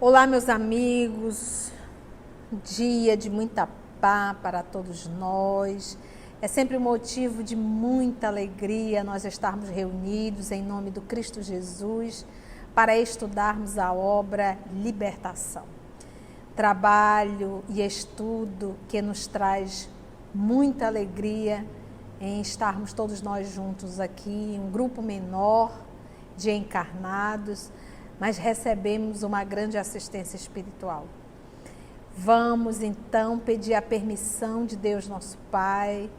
Olá, meus amigos, dia de muita paz para todos nós. É sempre um motivo de muita alegria nós estarmos reunidos em nome do Cristo Jesus para estudarmos a obra Libertação. Trabalho e estudo que nos traz muita alegria em estarmos todos nós juntos aqui, um grupo menor de encarnados, mas recebemos uma grande assistência espiritual. Vamos então pedir a permissão de Deus nosso Pai,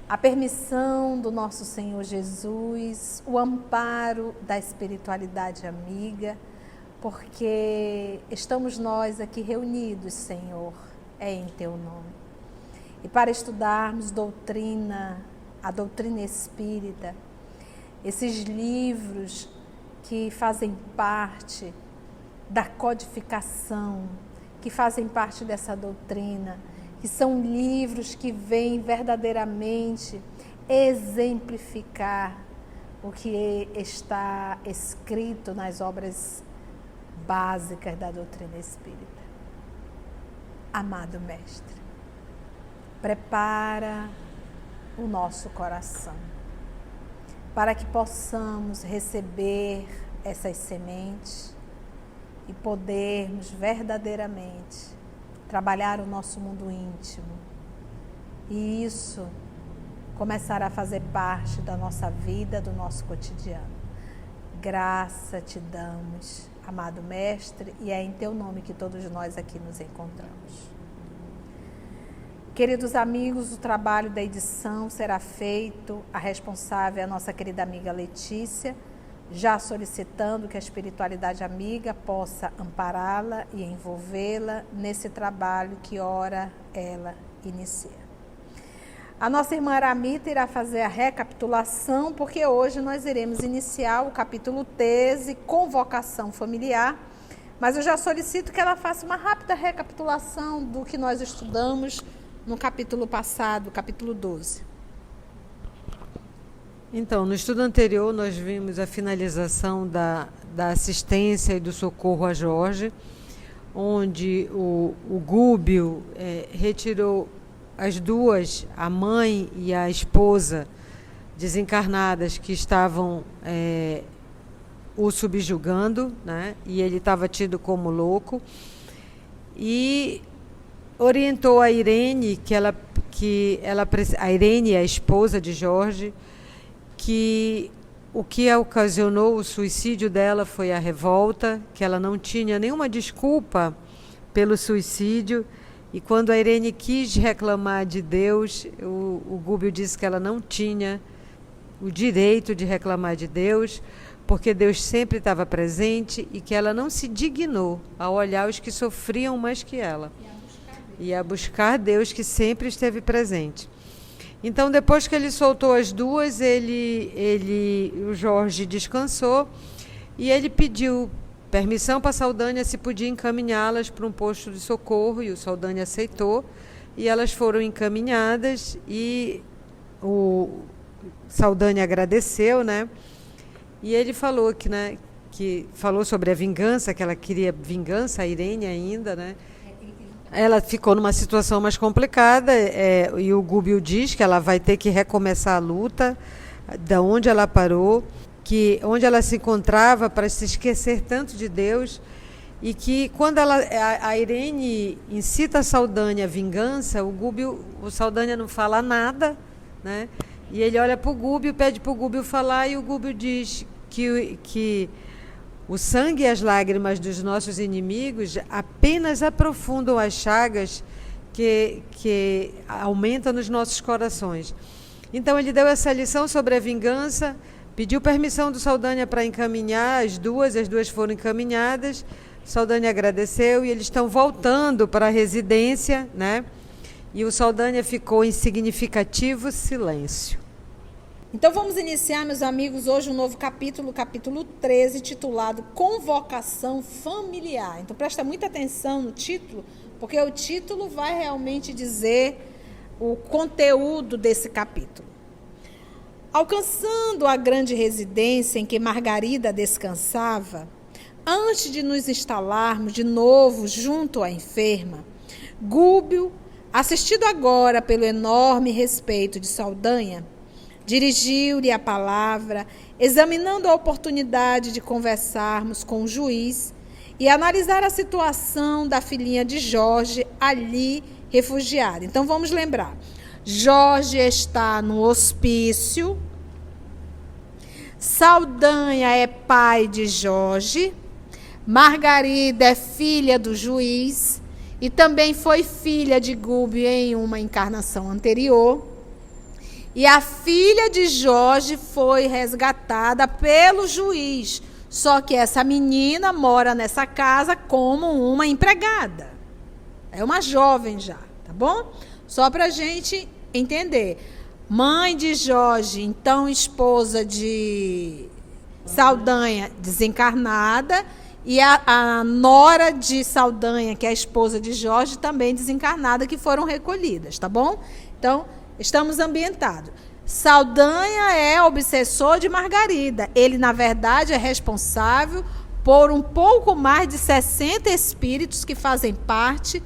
a permissão do nosso Senhor Jesus, o amparo da espiritualidade amiga, porque estamos nós aqui reunidos, Senhor, em Teu nome. E para estudarmos a doutrina espírita, esses livros que fazem parte da codificação, que fazem parte dessa doutrina, que são livros que vêm verdadeiramente exemplificar o que está escrito nas obras básicas da doutrina espírita. Amado Mestre, prepara o nosso coração para que possamos receber essas sementes e podermos verdadeiramente trabalhar o nosso mundo íntimo. E isso começará a fazer parte da nossa vida, do nosso cotidiano. Graça te damos, amado Mestre, e é em Teu nome que todos nós aqui nos encontramos. Queridos amigos, o trabalho da edição será feito, a responsável é a nossa querida amiga Letícia, já solicitando que a espiritualidade amiga possa ampará-la e envolvê-la nesse trabalho que ora ela inicia. A nossa irmã Aramita irá fazer a recapitulação, porque hoje nós iremos iniciar o capítulo 13, Convocação Familiar, mas eu já solicito que ela faça uma rápida recapitulação do que nós estudamos no capítulo passado, capítulo 12. Então, no estudo anterior, nós vimos a finalização da assistência e do socorro a Jorge, onde o Gúbio retirou as duas, a mãe e a esposa desencarnadas que estavam o subjugando, né? E ele estava tido como louco, e orientou a Irene, a Irene, a esposa de Jorge, que o que ocasionou o suicídio dela foi a revolta, que ela não tinha nenhuma desculpa pelo suicídio, e quando a Irene quis reclamar de Deus, o Gúbio disse que ela não tinha o direito de reclamar de Deus, porque Deus sempre estava presente e que ela não se dignou a olhar os que sofriam mais que ela. E a buscar Deus que sempre esteve presente. Então, depois que ele soltou as duas, o Jorge descansou e ele pediu permissão para a Saldanha se podia encaminhá-las para um posto de socorro, e o Saldanha aceitou, e elas foram encaminhadas, e o Saldanha agradeceu, né? E ele falou que falou sobre a vingança, que ela queria vingança, a Irene ainda, né? Ela ficou numa situação mais complicada, e o Gúbio diz que ela vai ter que recomeçar a luta, da onde ela parou, que onde ela se encontrava para se esquecer tanto de Deus, e que quando a Irene incita a Saldanha à vingança, o Saldanha não fala nada, né? E ele olha para o Gúbio, pede para o Gúbio falar, e o Gúbio diz que o sangue e as lágrimas dos nossos inimigos apenas aprofundam as chagas que aumentam nos nossos corações. Então ele deu essa lição sobre a vingança, pediu permissão do Saldanha para encaminhar as duas foram encaminhadas, Saldanha agradeceu e eles estão voltando para a residência, né? E o Saldanha ficou em significativo silêncio. Então vamos iniciar, meus amigos, hoje um novo capítulo, capítulo 13, titulado Convocação Familiar. Então presta muita atenção no título, porque o título vai realmente dizer o conteúdo desse capítulo. Alcançando a grande residência em que Margarida descansava, Antes de nos instalarmos de novo junto à enferma, Gúbio, assistido agora pelo enorme respeito de Saldanha, dirigiu-lhe a palavra, examinando a oportunidade de conversarmos com o juiz e analisar a situação da filhinha de Jorge ali refugiada. Então vamos lembrar, Jorge está no hospício, Saldanha é pai de Jorge, Margarida é filha do juiz e também foi filha de Gúbio em uma encarnação anterior. E a filha de Jorge foi resgatada pelo juiz. Só que essa menina mora nessa casa como uma empregada. É uma jovem já, tá bom? Só para a gente entender. Mãe de Jorge, então esposa de Saldanha, desencarnada. E a nora de Saldanha, que é a esposa de Jorge, também desencarnada, que foram recolhidas, tá bom? Então, estamos ambientados. Saldanha é obsessor de Margarida. Ele, na verdade, é responsável por um pouco mais de 60 espíritos que fazem parte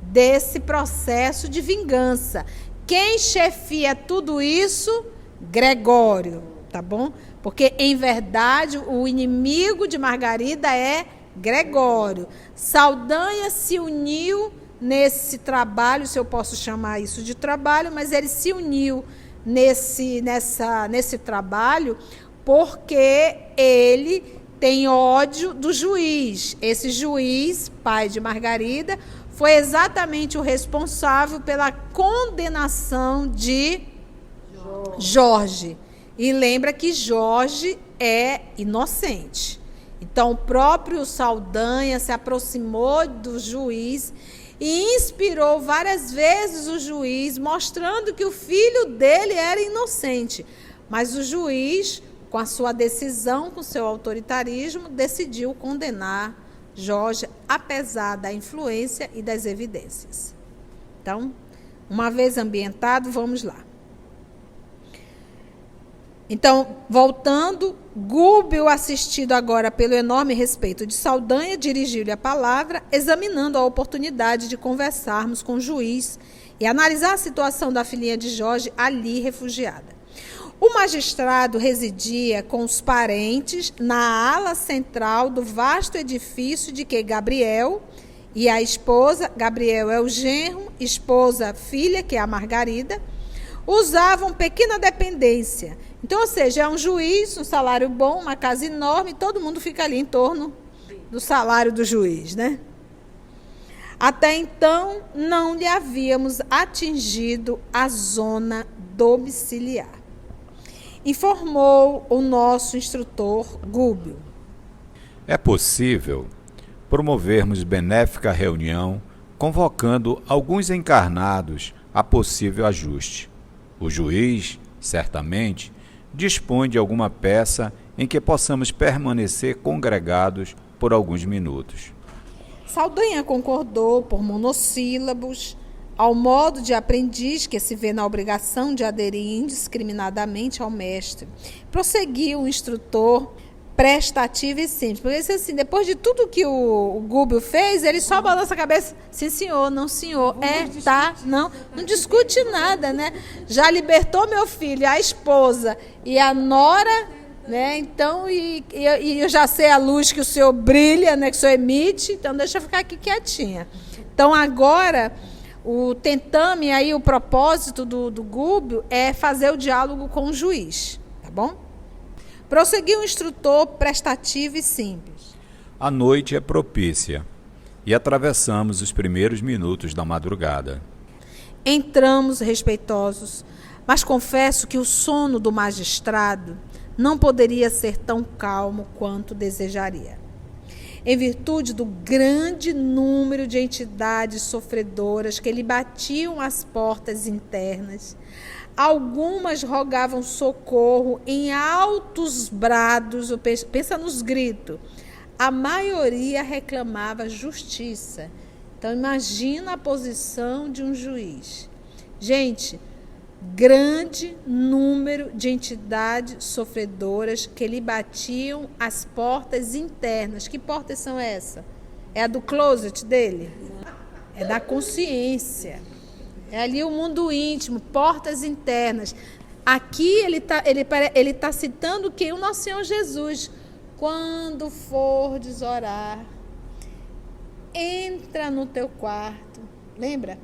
desse processo de vingança. Quem chefia tudo isso? Gregório, tá bom? Porque, em verdade, o inimigo de Margarida é Gregório. Saldanha se uniu nesse trabalho, se eu posso chamar isso de trabalho, mas ele se uniu nesse trabalho porque ele tem ódio do juiz. Esse juiz, pai de Margarida, foi exatamente o responsável pela condenação de Jorge. E lembra que Jorge é inocente. Então, o próprio Saldanha se aproximou do juiz e inspirou várias vezes o juiz, mostrando que o filho dele era inocente. Mas o juiz, com a sua decisão, com o seu autoritarismo, decidiu condenar Jorge, apesar da influência e das evidências. Então, uma vez ambientado, vamos lá. Então, voltando, Gúbio, assistido agora pelo enorme respeito de Saldanha, dirigiu-lhe a palavra, examinando a oportunidade de conversarmos com o juiz e analisar a situação da filhinha de Jorge ali refugiada. O magistrado residia com os parentes na ala central do vasto edifício de que Gabriel e a esposa, Gabriel é o genro, esposa, filha, que é a Margarida, usavam pequena dependência. Então, ou seja, é um juiz, um salário bom, uma casa enorme, todo mundo fica ali em torno do salário do juiz, né? Até então, não lhe havíamos atingido a zona domiciliar. Informou o nosso instrutor Gúbio. É possível promovermos benéfica reunião, convocando alguns encarnados a possível ajuste. O juiz, certamente, dispõe de alguma peça em que possamos permanecer congregados por alguns minutos. Saldanha concordou por monossílabos, ao modo de aprendiz que se vê na obrigação de aderir indiscriminadamente ao mestre. Prosseguiu o instrutor, prestativo e simples. Porque assim, depois de tudo que o Gúbio fez, ele só balança a cabeça, sim senhor, não senhor, tá, não discute nada, né? Já libertou meu filho, a esposa e a nora, né? Então, e eu já sei a luz que o senhor brilha, né? Que o senhor emite, então deixa eu ficar aqui quietinha. Então, agora, o tentame aí, o propósito do Gúbio é fazer o diálogo com o juiz, tá bom? Prosseguiu o instrutor prestativo e simples. A noite é propícia e atravessamos os primeiros minutos da madrugada. Entramos respeitosos, mas confesso que o sono do magistrado não poderia ser tão calmo quanto desejaria. Em virtude do grande número de entidades sofredoras que lhe batiam às portas internas, algumas rogavam socorro em altos brados, pensa nos gritos. A maioria reclamava justiça. Então, imagina a posição de um juiz. Gente, grande número de entidades sofredoras que lhe batiam as portas internas. Que portas são essas? É a do closet dele? É da consciência. É ali o mundo íntimo, portas internas. Aqui ele tá citando o que? O nosso Senhor Jesus. Quando fordes orar, entra no teu quarto. Lembra?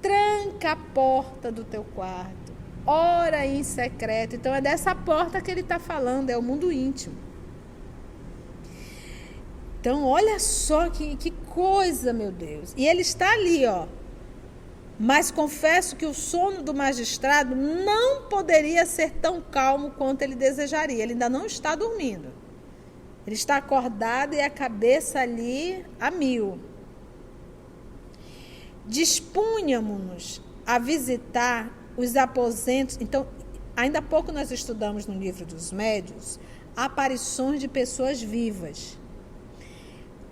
Tranca a porta do teu quarto. Ora em secreto. Então é dessa porta que ele está falando, é o mundo íntimo. Então olha só que coisa, meu Deus. E ele está ali, ó. Mas confesso que o sono do magistrado não poderia ser tão calmo quanto ele desejaria. Ele ainda não está dormindo. Ele está acordado e a cabeça ali a mil. Dispunhamos-nos a visitar os aposentos. Então, ainda há pouco nós estudamos no livro dos médiuns aparições de pessoas vivas.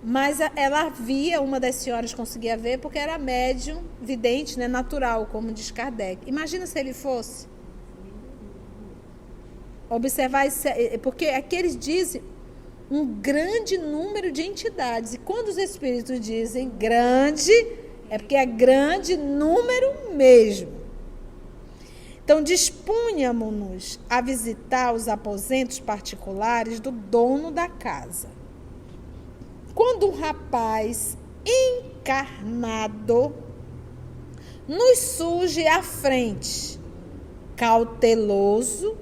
Mas ela via, uma das senhoras conseguia ver, porque era médium, vidente, né, natural, como diz Kardec. Imagina se ele fosse. Observar, porque aqui eles dizem um grande número de entidades. E quando os espíritos dizem grande, é porque é grande número mesmo. Então, dispunhamos-nos a visitar os aposentos particulares do dono da casa. Quando um rapaz encarnado nos surge à frente, cauteloso,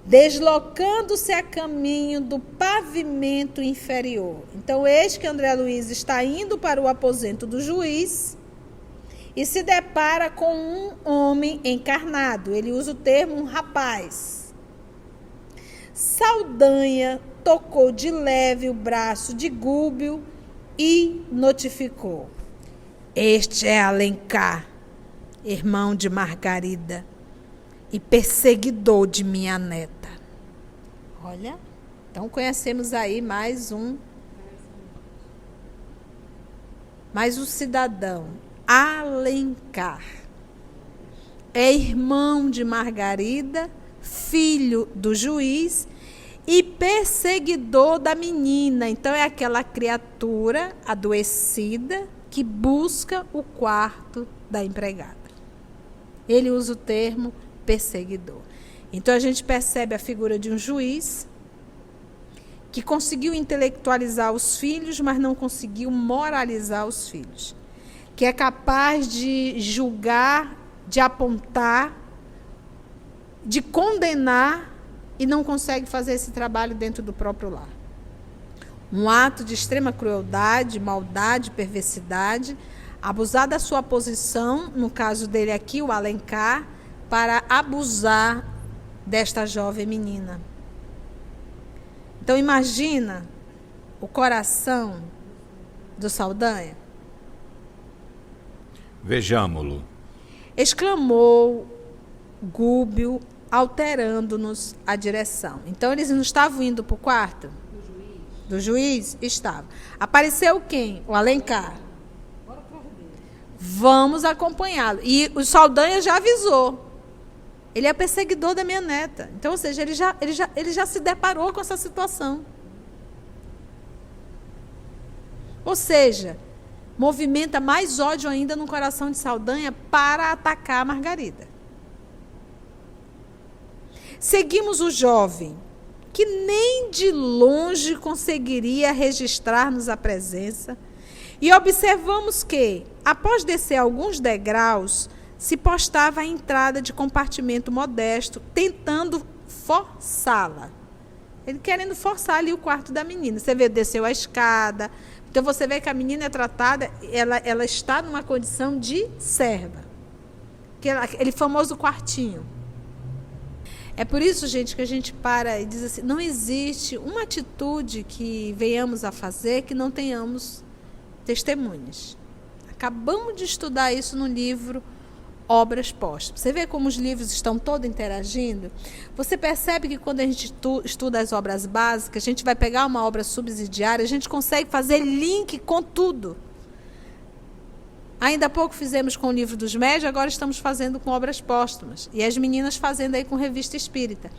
deslocando-se a caminho do pavimento inferior. Então, eis que André Luiz está indo para o aposento do juiz e se depara com um homem encarnado. Ele usa o termo um rapaz. Saldanha tocou de leve o braço de Gúbio e notificou: este é Alencar, irmão de Margarida e perseguidor de minha neta. Olha, então conhecemos aí mais um cidadão. Alencar é irmão de Margarida, filho do juiz e perseguidor da menina. Então é aquela criatura adoecida que busca o quarto da empregada. Ele usa o termo perseguidor. Então a gente percebe a figura de um juiz que conseguiu intelectualizar os filhos, mas não conseguiu moralizar os filhos. Que é capaz de julgar, de apontar, de condenar e não consegue fazer esse trabalho dentro do próprio lar. Um ato de extrema crueldade, maldade, perversidade, abusar da sua posição, no caso dele aqui, o Alencar, para abusar desta jovem menina. Então imagina o coração do Saldanha. Vejamo-lo. Exclamou Gúbio, alterando-nos a direção. Então, eles não estavam indo para o quarto? Do juiz? Estava. Apareceu quem? O Alencar. Vamos acompanhá-lo. E o Saldanha já avisou. Ele é perseguidor da minha neta. Então, ou seja, ele já se deparou com essa situação. Ou seja, movimenta mais ódio ainda no coração de Saldanha para atacar a Margarida. Seguimos o jovem, que nem de longe conseguiria registrar-nos a presença, e observamos que, após descer alguns degraus, se postava à entrada de compartimento modesto, tentando forçá-la. Ele querendo forçar ali o quarto da menina. Você vê, desceu a escada. Então, você vê que a menina é tratada, ela está numa condição de serva. Aquele famoso quartinho. É por isso, gente, que a gente para e diz assim, não existe uma atitude que venhamos a fazer que não tenhamos testemunhas. Acabamos de estudar isso no livro Obras Póstumas. Você vê como os livros estão todos interagindo? Você percebe que quando a gente estuda as obras básicas, a gente vai pegar uma obra subsidiária, a gente consegue fazer link com tudo. Ainda há pouco fizemos com o Livro dos Médios, agora estamos fazendo com Obras Póstumas. E as meninas fazendo aí com Revista Espírita.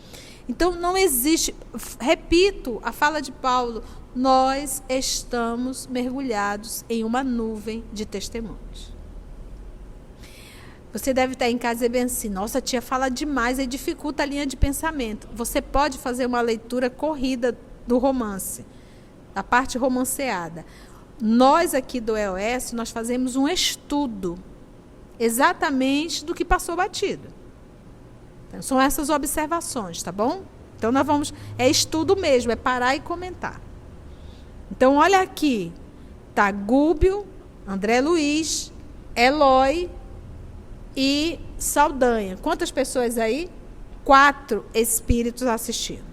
Então, não existe, repito a fala de Paulo, nós estamos mergulhados em uma nuvem de testemunhos. Você deve estar em casa e dizer bem assim, nossa, tia fala demais, aí dificulta a linha de pensamento. Você pode fazer uma leitura corrida do romance, da parte romanceada. Nós aqui do EOS, nós fazemos um estudo exatamente do que passou batido. Então, são essas observações, tá bom? Então, nós vamos... É estudo mesmo, é parar e comentar. Então, olha aqui. Tá Gúbio, André Luiz, Eloy e Saldanha. Quantas pessoas aí? 4 espíritos assistindo.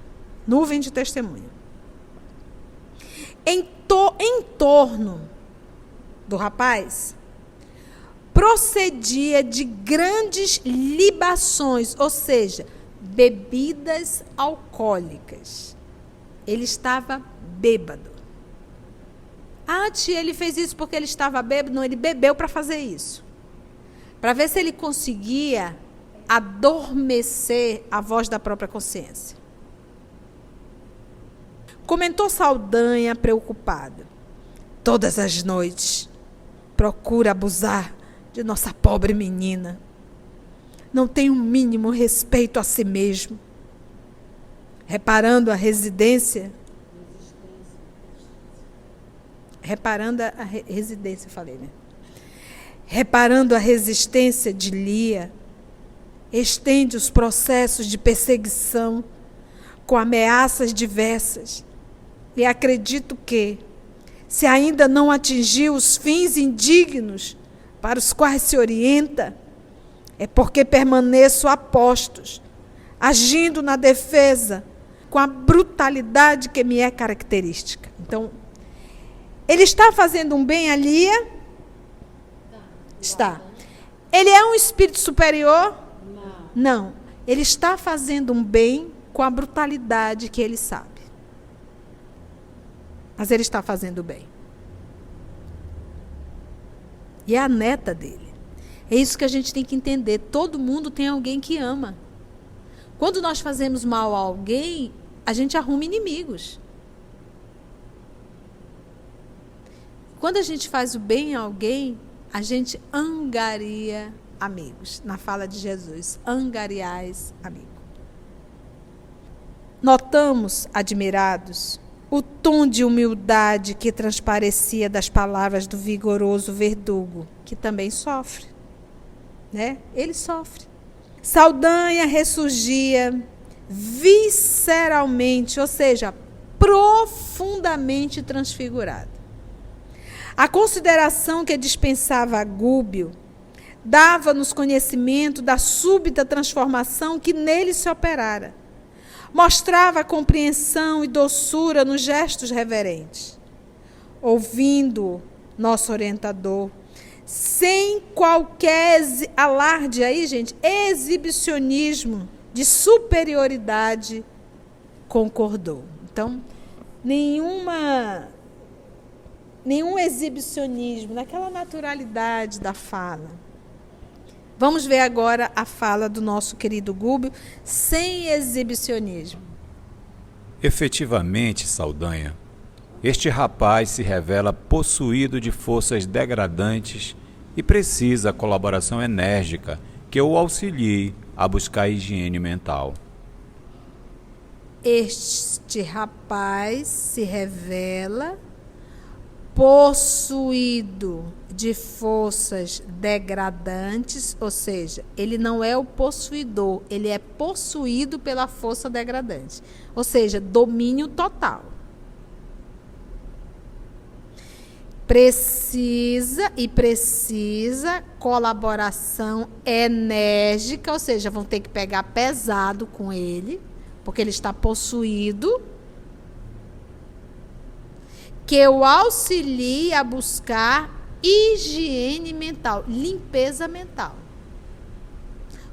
Nuvem de testemunha. Em torno do rapaz, procedia de grandes libações, ou seja, bebidas alcoólicas. Ele estava bêbado. Ah, tia, ele fez isso porque ele estava bêbado? Não, ele bebeu para fazer isso. Para ver se ele conseguia adormecer a voz da própria consciência. Comentou Saldanha, preocupado. Todas as noites procura abusar de nossa pobre menina. Não tem um mínimo respeito a si mesmo. Reparando a residência. Falei, né? Reparando a resistência de Lia, estende os processos de perseguição com ameaças diversas. E acredito que, se ainda não atingiu os fins indignos para os quais se orienta, é porque permaneço a postos, agindo na defesa com a brutalidade que me é característica. Então, ele está fazendo um bem a Lia? Está. Ele é um espírito superior? Não. Ele está fazendo um bem com a brutalidade que ele sabe. Mas ele está fazendo bem. E é a neta dele. É isso que a gente tem que entender. Todo mundo tem alguém que ama. Quando nós fazemos mal a alguém, a gente arruma inimigos. Quando a gente faz o bem a alguém, a gente angaria amigos. Na fala de Jesus, angariais amigos. Notamos, admirados, o tom de humildade que transparecia das palavras do vigoroso Verdugo, que também sofre. Né? Ele sofre. Saldanha ressurgia visceralmente, ou seja, profundamente transfigurado. A consideração que dispensava a Gúbio dava-nos conhecimento da súbita transformação que nele se operara. Mostrava a compreensão e doçura nos gestos reverentes. Ouvindo nosso orientador, sem qualquer alarde aí, gente, exibicionismo de superioridade, concordou. Então, nenhum exibicionismo, naquela naturalidade da fala. Vamos ver agora a fala do nosso querido Gúbio, sem exibicionismo. Efetivamente, Saldanha, este rapaz se revela possuído de forças degradantes e precisa a colaboração enérgica que o auxilie a buscar a higiene mental. Este rapaz se revela possuído de forças degradantes, ou seja, ele não é o possuidor, ele é possuído pela força degradante, ou seja, domínio total. Precisa colaboração enérgica, ou seja, vão ter que pegar pesado com ele, porque ele está possuído, que o auxilie a buscar higiene mental, limpeza mental.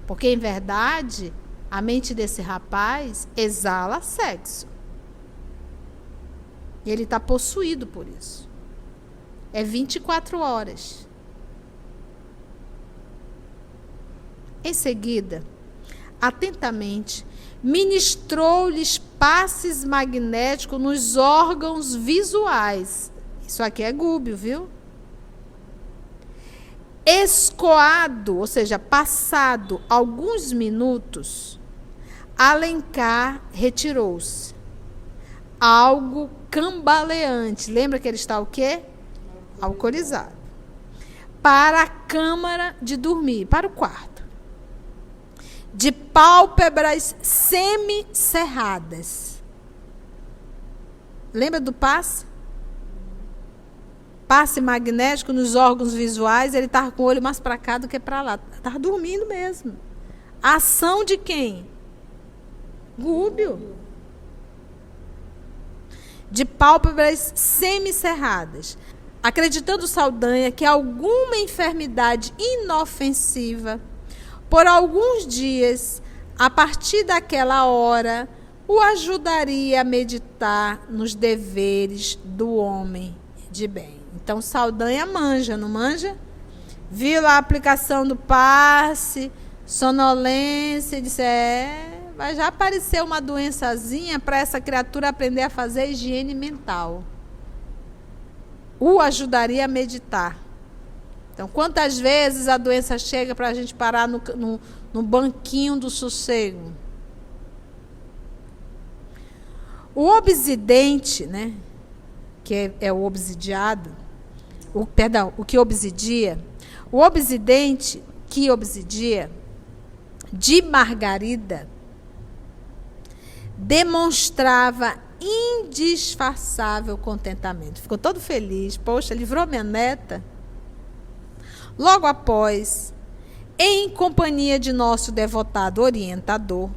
Porque, em verdade, a mente desse rapaz exala sexo. E ele está possuído por isso. É 24 horas. Em seguida, atentamente, ministrou-lhes passes magnéticos nos órgãos visuais. Isso aqui é Gúbio, viu? Escoado, ou seja, passado alguns minutos, Alencar retirou-se. Algo cambaleante. Lembra que ele está o quê? Alcoolizado. Para a câmara de dormir, para o quarto. De pálpebras semicerradas. Lembra do passe? Passe magnético nos órgãos visuais, ele estava com o olho mais para cá do que para lá. Estava dormindo mesmo. A ação de quem? Gúbio. De pálpebras semicerradas. Acreditando Saldanha que alguma enfermidade inofensiva, por alguns dias, a partir daquela hora, o ajudaria a meditar nos deveres do homem de bem. Então, Saldanha manja, não manja? Viu lá a aplicação do passe, sonolência, e disse, vai já aparecer uma doençazinha para essa criatura aprender a fazer higiene mental. O ajudaria a meditar. Então, quantas vezes a doença chega para a gente parar no banquinho do sossego? O obsidente, né, que é o obsidiado, o que obsidia, o obsidente que obsidia, de Margarida, demonstrava indisfarçável contentamento. Ficou todo feliz. Poxa, livrou minha neta. Logo após, em companhia de nosso devotado orientador,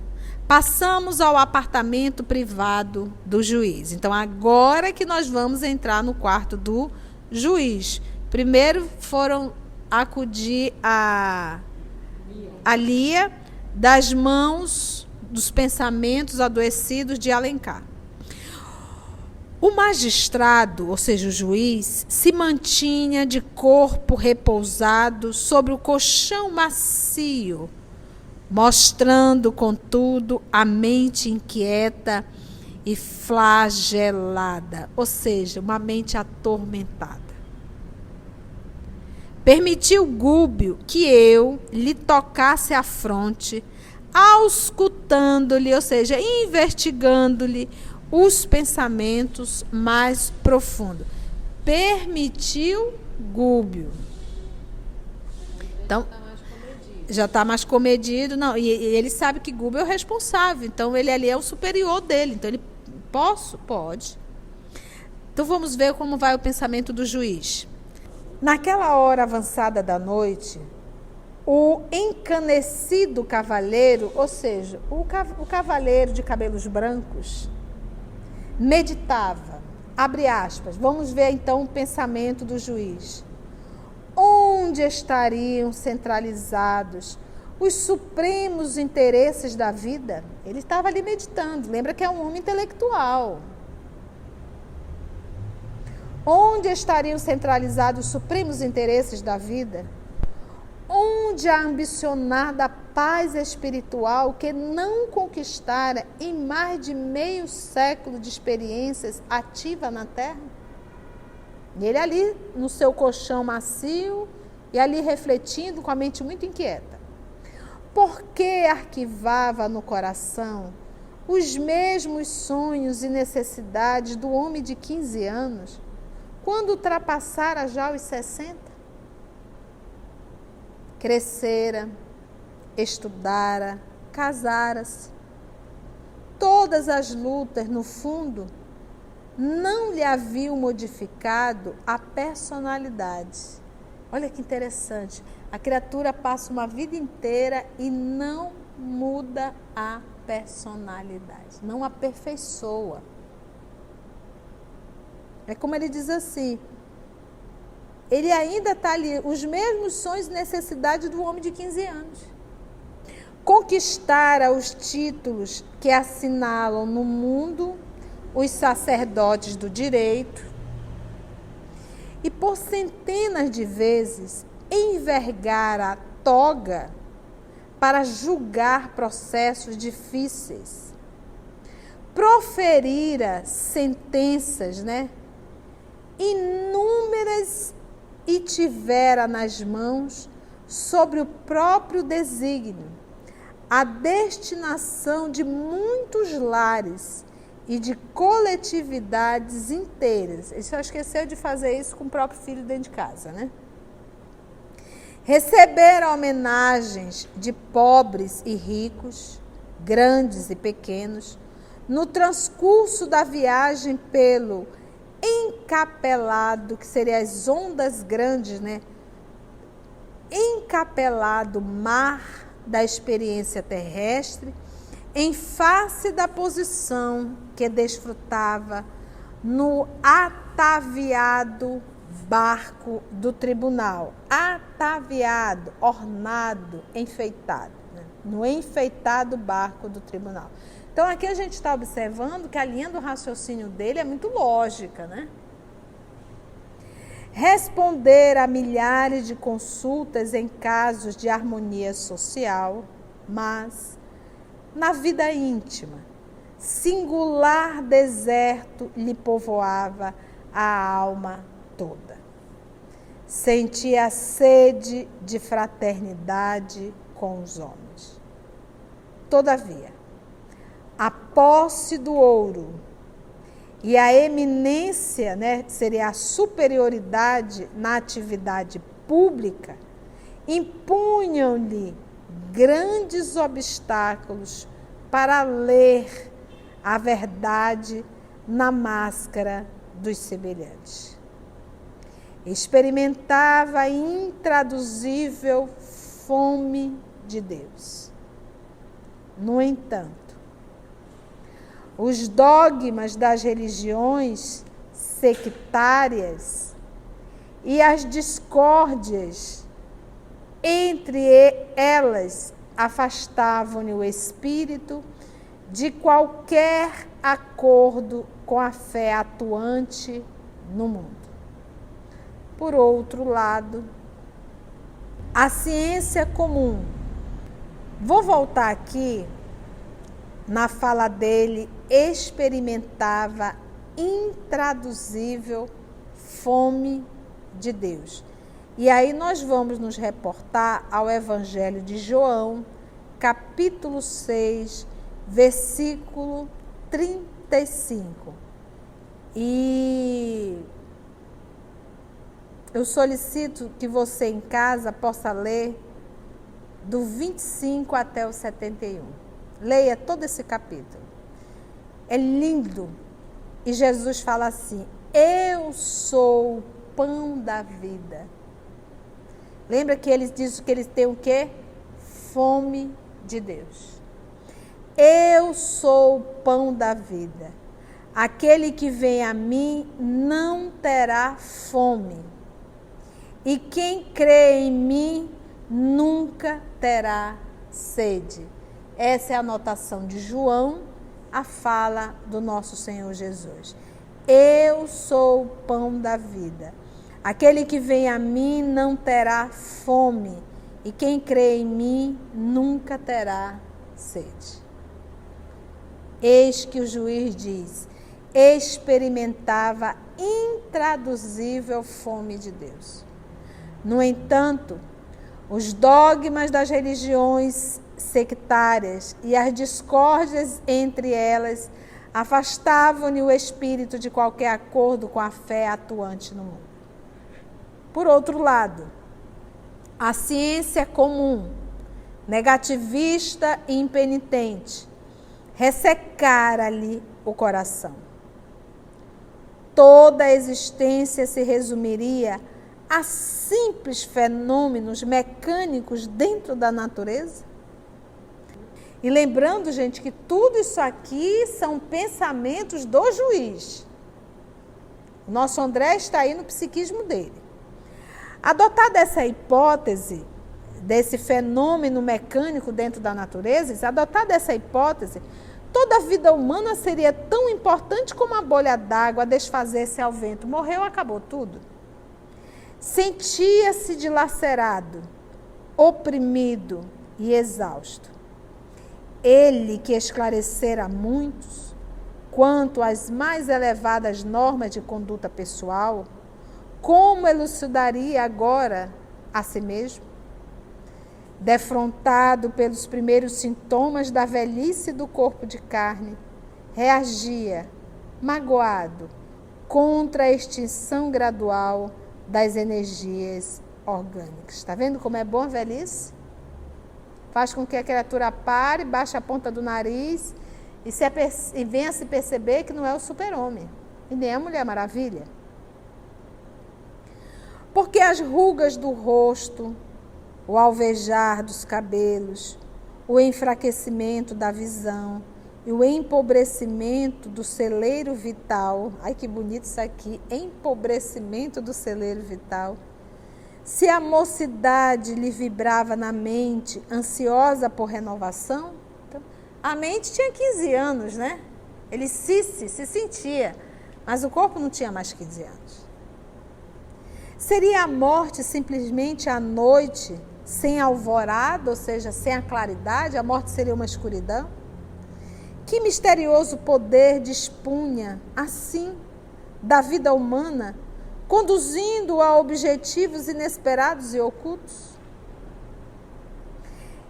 passamos ao apartamento privado do juiz. Então, agora que nós vamos entrar no quarto do juiz. Primeiro foram acudir a Lia das mãos dos pensamentos adoecidos de Alencar. O magistrado, ou seja, o juiz, se mantinha de corpo repousado sobre o colchão macio, mostrando, contudo, a mente inquieta e flagelada, ou seja, uma mente atormentada. Permitiu Gúbio que eu lhe tocasse a fronte, auscultando-lhe, ou seja, investigando-lhe os pensamentos mais profundos. Permitiu Gúbio. Então, já está mais comedido. Não, e ele sabe que Gúbio é o responsável. Então, ele ali é o superior dele. Então, ele pode. Então, vamos ver como vai o pensamento do juiz. Naquela hora avançada da noite, o encanecido cavaleiro, ou seja, o cavaleiro de cabelos brancos, meditava, abre aspas, vamos ver então o pensamento do juiz. Onde estariam centralizados os supremos interesses da vida? Ele estava ali meditando, lembra que é um homem intelectual. Onde estariam centralizados os supremos interesses da vida? Onde a ambicionada paz espiritual que não conquistara em mais de meio século de experiências ativa na Terra? E ele ali no seu colchão macio e ali refletindo com a mente muito inquieta. Por que arquivava no coração os mesmos sonhos e necessidades do homem de 15 anos, quando ultrapassara já os 60? Crescera, estudara, casara-se. Todas as lutas, no fundo, não lhe haviam modificado a personalidade. Olha que interessante. A criatura passa uma vida inteira e não muda a personalidade, não aperfeiçoa. É como ele diz assim, ele ainda está ali, os mesmos sonhos e necessidades do homem de 15 anos. Conquistara os títulos que assinalam no mundo os sacerdotes do direito e por centenas de vezes envergara a toga para julgar processos difíceis. Proferira sentenças, inúmeras, e tivera nas mãos, sobre o próprio desígnio, a destinação de muitos lares e de coletividades inteiras. Ele só esqueceu de fazer isso com o próprio filho dentro de casa, Receber homenagens de pobres e ricos, grandes e pequenos, no transcurso da viagem pelo encapelado, que seria as ondas grandes, encapelado mar da experiência terrestre, em face da posição que desfrutava no ataviado barco do tribunal. Ataviado, ornado, enfeitado. No enfeitado barco do tribunal. Então, aqui a gente está observando que a linha do raciocínio dele é muito lógica, Responder a milhares de consultas em casos de harmonia social, mas, na vida íntima, singular deserto lhe povoava a alma toda. Sentia sede de fraternidade com os homens. Todavia, a posse do ouro e a eminência, seria a superioridade na atividade pública, impunham-lhe grandes obstáculos para ler a verdade na máscara dos semelhantes. Experimentava a intraduzível fome de Deus. No entanto, os dogmas das religiões sectárias e as discórdias entre elas afastavam-lhe o espírito de qualquer acordo com a fé atuante no mundo. Por outro lado, a ciência comum. Vou voltar aqui na fala dele, experimentava intraduzível fome de Deus. E aí nós vamos nos reportar ao Evangelho de João, capítulo 6, versículo 35. E eu solicito que você em casa possa ler do 25 até o 71. Leia todo esse capítulo. É lindo. E Jesus fala assim: eu sou o pão da vida. Lembra que eles dizem que eles têm o quê? Fome de Deus. Eu sou o pão da vida. Aquele que vem a mim não terá fome. E quem crê em mim nunca terá sede. Essa é a anotação de João, a fala do nosso Senhor Jesus. Eu sou o pão da vida. Aquele que vem a mim não terá fome, e quem crê em mim nunca terá sede. Eis que o juiz diz: experimentava intraduzível fome de Deus. No entanto, os dogmas das religiões sectárias e as discórdias entre elas afastavam-lhe o espírito de qualquer acordo com a fé atuante no mundo. Por outro lado, a ciência comum, negativista e impenitente, ressecara-lhe o coração. Toda a existência se resumiria a simples fenômenos mecânicos dentro da natureza? E lembrando, gente, que tudo isso aqui são pensamentos do juiz. O nosso André está aí no psiquismo dele. Adotada essa hipótese desse fenômeno mecânico dentro da natureza, adotada essa hipótese, toda a vida humana seria tão importante como a bolha d'água a desfazer-se ao vento. Morreu, acabou tudo. Sentia-se dilacerado, oprimido, e exausto. Ele que esclarecera a muitos quanto às mais elevadas normas de conduta pessoal, como elucidaria agora a si mesmo? Defrontado pelos primeiros sintomas da velhice do corpo de carne, reagia, magoado, contra a extinção gradual das energias orgânicas. Está vendo como é bom a velhice? Faz com que a criatura pare, baixe a ponta do nariz e venha a se perceber que não é o super-homem e nem a Mulher Maravilha. Porque as rugas do rosto, o alvejar dos cabelos, o enfraquecimento da visão e o empobrecimento do celeiro vital, ai que bonito isso aqui, empobrecimento do celeiro vital. Se a mocidade lhe vibrava na mente, ansiosa por renovação, então, a mente tinha 15 anos, né? Ele se sentia, mas o corpo não tinha mais 15 anos. Seria a morte simplesmente a noite, sem alvorada, ou seja, sem a claridade? A morte seria uma escuridão? Que misterioso poder dispunha, assim, da vida humana, conduzindo-o a objetivos inesperados e ocultos?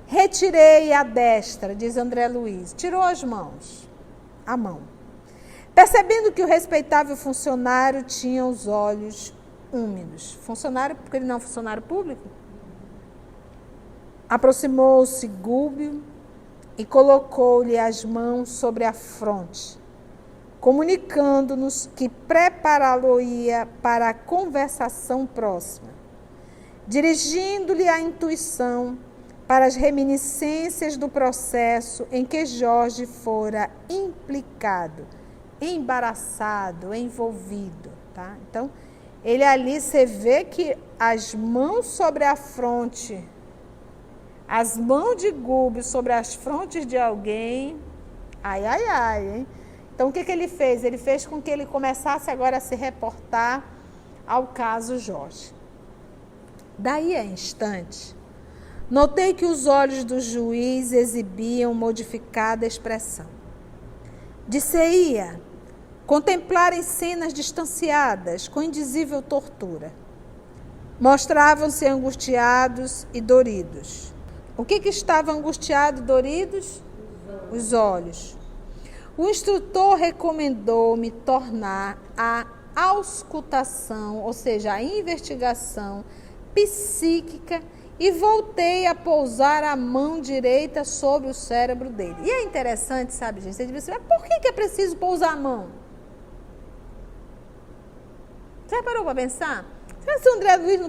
Retirei a destra, diz André Luiz, tirou as mãos, a mão. Percebendo que o respeitável funcionário tinha os olhos úmidos. Funcionário, porque ele não é um funcionário público? Aproximou-se Gúbio e colocou-lhe as mãos sobre a fronte, comunicando-nos que prepará-lo-ia para a conversação próxima, dirigindo-lhe a intuição para as reminiscências do processo em que Jorge fora implicado, embaraçado, envolvido. Tá? Então, ele ali, você vê que as mãos sobre a fronte, as mãos de Gúbio sobre as frontes de alguém, ai, ai, ai, hein? Então, o que ele fez? Ele fez com que ele começasse agora a se reportar ao caso Jorge. Daí a instante, notei que os olhos do juiz exibiam modificada expressão. Disse-ia contemplarem cenas distanciadas com indizível tortura. Mostravam-se angustiados e doridos. O que estava angustiado e doridos? Os olhos. O instrutor recomendou-me tornar a auscultação, ou seja, a investigação psíquica, e voltei a pousar a mão direita sobre o cérebro dele. E é interessante, sabe, gente? Você devia saber, por que é preciso pousar a mão? Você parou para pensar? Será que o André Luiz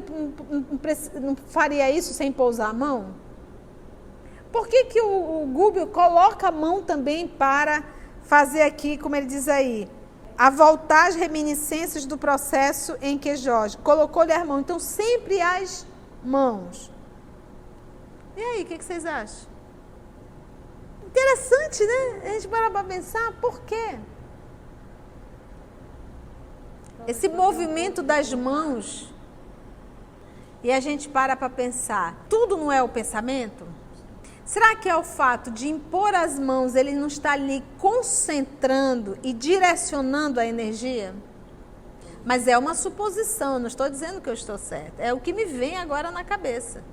não faria isso sem pousar a mão? Por que o Gúbio coloca a mão também para fazer aqui, como ele diz aí, a voltar as reminiscências do processo em que Jorge colocou-lhe as mãos? Então, sempre as mãos. E aí, o que vocês acham? Interessante, né? A gente para pensar, por quê? Esse movimento das mãos, e a gente para pensar, tudo não é o pensamento? Será que é o fato de impor as mãos, ele não está ali concentrando e direcionando a energia? Mas é uma suposição, não estou dizendo que eu estou certa. É o que me vem agora na cabeça.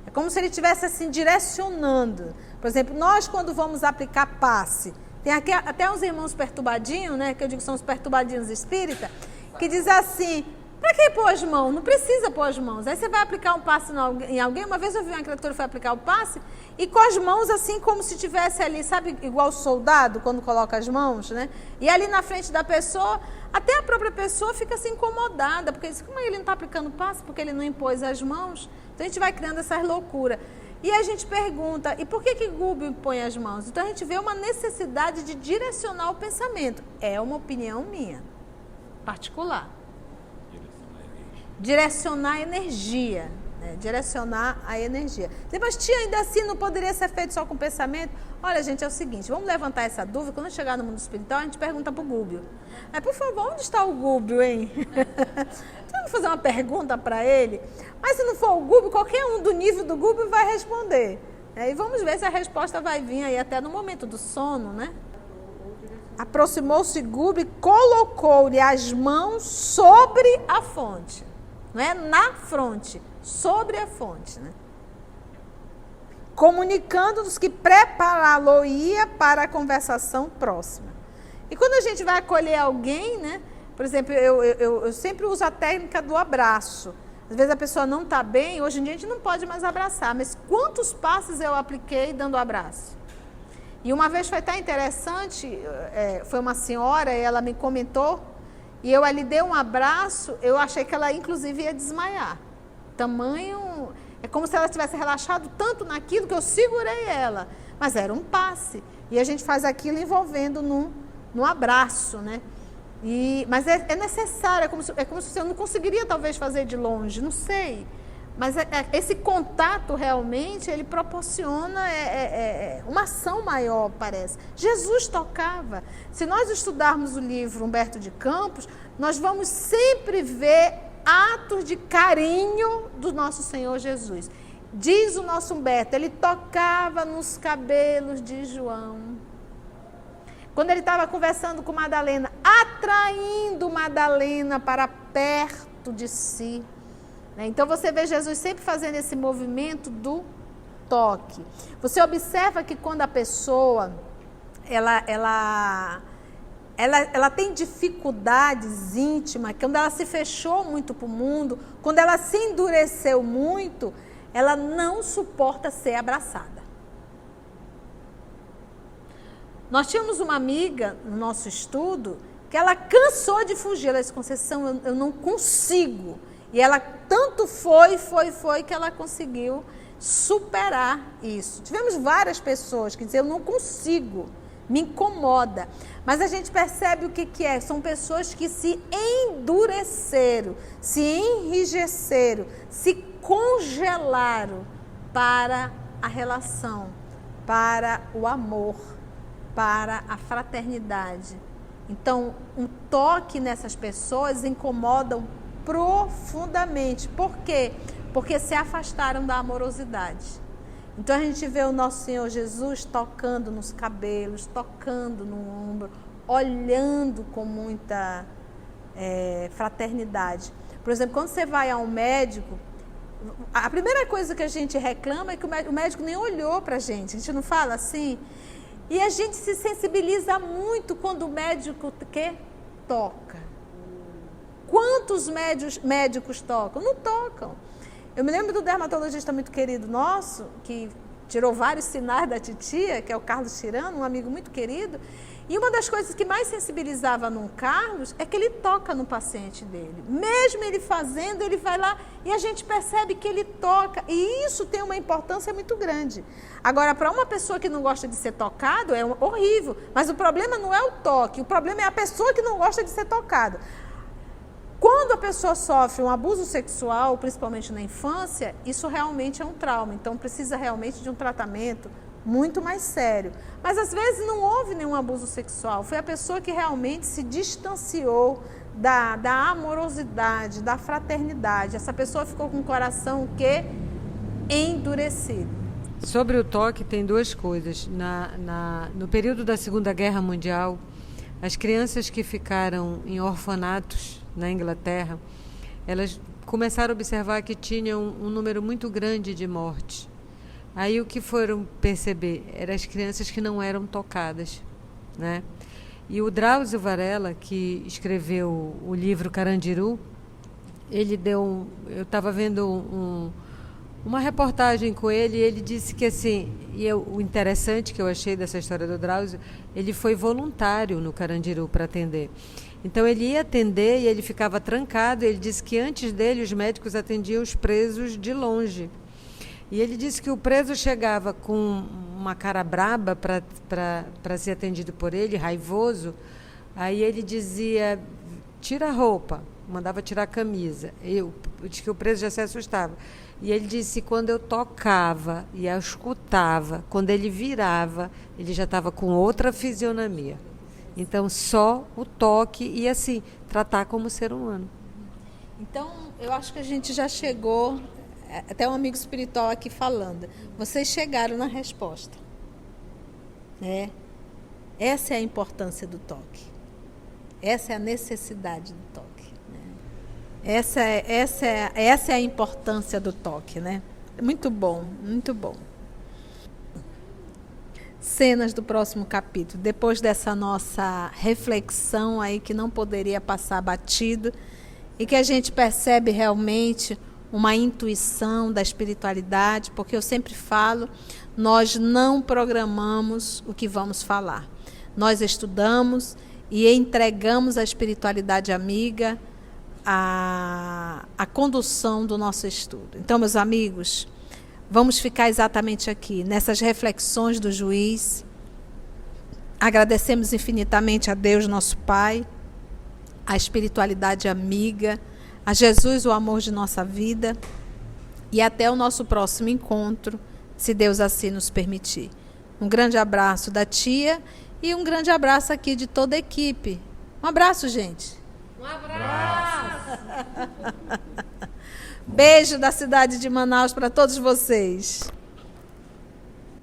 É como se ele estivesse assim direcionando. Por exemplo, nós quando vamos aplicar passe, tem aqui até uns irmãos perturbadinhos, né, que eu digo que são os perturbadinhos espírita, que diz assim, para que pôr as mãos? Não precisa pôr as mãos. Aí você vai aplicar um passe em alguém. Uma vez eu vi uma criatura que foi aplicar o passe e com as mãos assim como se tivesse ali, sabe, igual o soldado quando coloca as mãos, né? E ali na frente da pessoa, até a própria pessoa fica assim incomodada, porque diz, como ele não está aplicando passe? Porque ele não impôs as mãos. Então a gente vai criando essas loucuras. E a gente pergunta, e por que Gúbio põe as mãos? Então a gente vê uma necessidade de direcionar o pensamento. É uma opinião minha, particular. Direcionar a energia, né? Direcionar a energia. Mas tia, ainda assim não poderia ser feito só com pensamento? Olha, gente, é o seguinte, vamos levantar essa dúvida, quando chegar no mundo espiritual, a gente pergunta para o Gúbio. Por favor, onde está o Gúbio, hein? Vamos fazer uma pergunta para ele? Mas se não for o Gúbio, qualquer um do nível do Gúbio vai responder. E vamos ver se a resposta vai vir aí até no momento do sono, né? Aproximou-se Gúbio e colocou-lhe as mãos sobre a fonte. Não é na fronte, sobre a fonte, né? Comunicando-nos que prepará-lo-ia para a conversação próxima. E quando a gente vai acolher alguém, né? Por exemplo, eu sempre uso a técnica do abraço. Às vezes a pessoa não está bem, hoje em dia a gente não pode mais abraçar, mas quantos passos eu apliquei dando abraço? E uma vez foi até interessante, foi uma senhora, e ela me comentou, e eu ali dei um abraço, eu achei que ela inclusive ia desmaiar. Tamanho, é como se ela tivesse relaxado tanto naquilo que eu segurei ela, mas era um passe. E a gente faz aquilo envolvendo num abraço, né? Mas é necessário, é como se eu não conseguiria talvez fazer de longe, não sei. Mas esse contato realmente, ele proporciona uma ação maior, parece. Jesus tocava. Se nós estudarmos o livro Humberto de Campos, nós vamos sempre ver atos de carinho do nosso Senhor Jesus. Diz o nosso Humberto, ele tocava nos cabelos de João. Quando ele estava conversando com Madalena, atraindo Madalena para perto de si. Então você vê Jesus sempre fazendo esse movimento do toque. Você observa que quando a pessoa ela tem dificuldades íntimas, quando ela se fechou muito para o mundo, quando ela se endureceu muito, ela não suporta ser abraçada. Nós tínhamos uma amiga no nosso estudo que ela cansou de fugir. Ela disse, Conceição, eu não consigo. E ela tanto foi que ela conseguiu superar isso. Tivemos várias pessoas que diziam, eu não consigo, me incomoda. Mas a gente percebe o que é. São pessoas que se endureceram, se enrijeceram, se congelaram para a relação, para o amor, para a fraternidade. Então, um toque nessas pessoas incomoda profundamente. Por quê? Porque se afastaram da amorosidade. Então, a gente vê o nosso Senhor Jesus tocando nos cabelos, tocando no ombro, olhando com muita fraternidade. Por exemplo, quando você vai a um médico, a primeira coisa que a gente reclama é que o médico nem olhou para a gente não fala assim? E a gente se sensibiliza muito quando o médico toca. Quantos médicos tocam? Não tocam. Eu me lembro do dermatologista muito querido nosso, que tirou vários sinais da titia, que é o Carlos Tirano, um amigo muito querido. E uma das coisas que mais sensibilizava no Carlos é que ele toca no paciente dele. Mesmo ele fazendo, ele vai lá e a gente percebe que ele toca. E isso tem uma importância muito grande. Agora, para uma pessoa que não gosta de ser tocado, é horrível. Mas o problema não é o toque, o problema é a pessoa que não gosta de ser tocada. Quando a pessoa sofre um abuso sexual, principalmente na infância, isso realmente é um trauma. Então, precisa realmente de um tratamento muito mais sério. Mas, às vezes, não houve nenhum abuso sexual. Foi a pessoa que realmente se distanciou da amorosidade, da fraternidade. Essa pessoa ficou com o coração endurecido. Sobre o toque, tem duas coisas. No período da Segunda Guerra Mundial, as crianças que ficaram em orfanatos na Inglaterra, elas começaram a observar que tinham um número muito grande de mortes. Aí o que foram perceber eram as crianças que não eram tocadas, né? E o Drauzio Varela, que escreveu o livro Carandiru, ele deu eu estava vendo uma reportagem com ele, e ele disse que assim, o interessante que eu achei dessa história do Drauzio, ele foi voluntário no Carandiru para atender. Então ele ia atender e ele ficava trancado. Ele disse que antes dele os médicos atendiam os presos de longe. E ele disse que o preso chegava com uma cara braba para ser atendido por ele, raivoso. Aí ele dizia, tira a roupa, mandava tirar a camisa. Eu disse que o preso já se assustava. E ele disse que quando eu tocava e eu escutava, quando ele virava, ele já estava com outra fisionomia. Então, só o toque e, assim, tratar como ser humano. Então, eu acho que a gente já chegou até um amigo espiritual aqui falando, vocês chegaram na resposta. Né? Essa é a importância do toque. Essa é a necessidade do toque. Né? Essa é a importância do toque. Né? Muito bom, muito bom. Cenas do próximo capítulo. Depois dessa nossa reflexão aí que não poderia passar batido e que a gente percebe realmente uma intuição da espiritualidade, porque eu sempre falo, nós não programamos o que vamos falar. Nós estudamos e entregamos à espiritualidade amiga a condução do nosso estudo. Então, meus amigos, vamos ficar exatamente aqui, nessas reflexões do juiz. Agradecemos infinitamente a Deus, nosso Pai, a espiritualidade amiga, a Jesus, o amor de nossa vida, e até o nosso próximo encontro, se Deus assim nos permitir. Um grande abraço da tia e um grande abraço aqui de toda a equipe. Um abraço, gente. Um abraço. Beijo da cidade de Manaus para todos vocês.